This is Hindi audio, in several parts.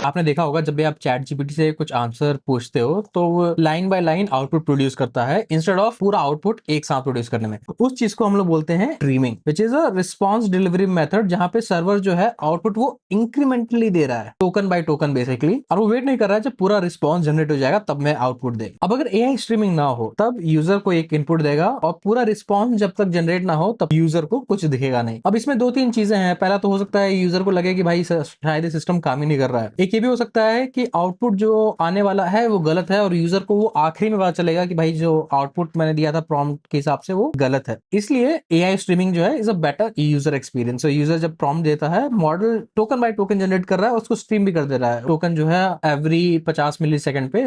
आपने देखा होगा जब भी आप चैट जीपीटी से कुछ आंसर पूछते हो तो वो line by line output produce करता है इंस्टेड ऑफ पूरा आउटपुट एक साथ प्रोड्यूस करने में। उस चीज को हम लोग बोलते हैं streaming, which is a response delivery method, जहां पे सर्वर जो है आउटपुट वो इंक्रीमेंटली दे रहा है, टोकन बाय टोकन बेसिकली, और वो वेट नहीं कर रहा है जब पूरा रिस्पॉन्स जनरेट हो जाएगा तब मैं आउटपुट दे। अब अगर एआई स्ट्रीमिंग ना हो तब यूजर को एक इनपुट देगा और पूरा रिस्पॉन्स जब तक जनरेट ना हो तब यूजर को कुछ दिखेगा नहीं। अब इसमें दो तीन चीजें हैं। पहला तो हो सकता है यूजर को लगे कि भाई शायद सिस्टम काम ही नहीं कर रहा है। एक ये भी हो सकता है कि आउटपुट जो आने वाला है वो गलत है और यूजर को वो आखिरी में पता चलेगा कि भाई जो आउटपुट मैंने दिया था प्रॉम्प्ट के हिसाब से वो गलत है। इसलिए एआई स्ट्रीमिंग जो है is a better user experience. तो यूजर जब प्रॉम्प्ट देता है, model token by token generate कर रहा है, उसको स्ट्रीम भी कर दे रहा है। टोकन जो है एवरी 50 मिली सेकंड पे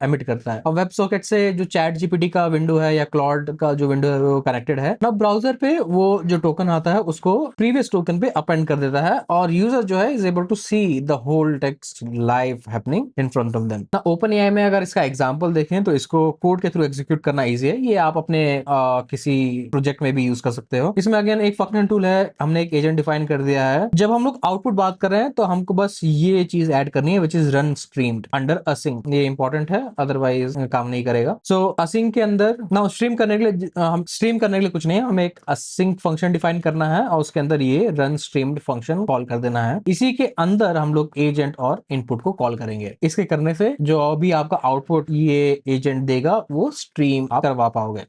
एमिट करता है। और वेब सॉकेट से जो चैट जीपीटी का विंडो है या क्लॉड का जो विंडो है वो कनेक्टेड है ना, ब्राउजर पे वो जो टोकन आता है उसको प्रीवियस टोकन पे अपेंड कर देता है और यूजर जो है is able to see the whole text live happening in front of them ना। ओपन एआई में अगर इसका एग्जांपल देखें तो इसको कोड के थ्रू एग्जीक्यूट करना इजी है। ये आप अपने किसी प्रोजेक्ट में भी यूज कर सकते हो। इसमें अगेन एक फंक्शन टूल है, हमने एक एजेंट डिफाइन कर दिया है। जब हम लोग आउटपुट बात कर रहे हैं तो हमको बस ये चीज ऐड करनी है, which is run streamed under using. ये इंपॉर्टेंट है, अदरवाइज काम नहीं करेगा। सो असिंग के अंदर ना स्ट्रीम करने के लिए, हम स्ट्रीम करने के लिए कुछ नहीं है, हमें एक असिंग फंक्शन डिफाइन करना है और उसके अंदर ये रन स्ट्रीम्ड फंक्शन कॉल कर देना है। इसी के अंदर हम लोग एजेंट और इनपुट को कॉल करेंगे। इसके करने से जो भी आपका आउटपुट ये एजेंट देगा वो स्ट्रीम आप करवा पाओगे।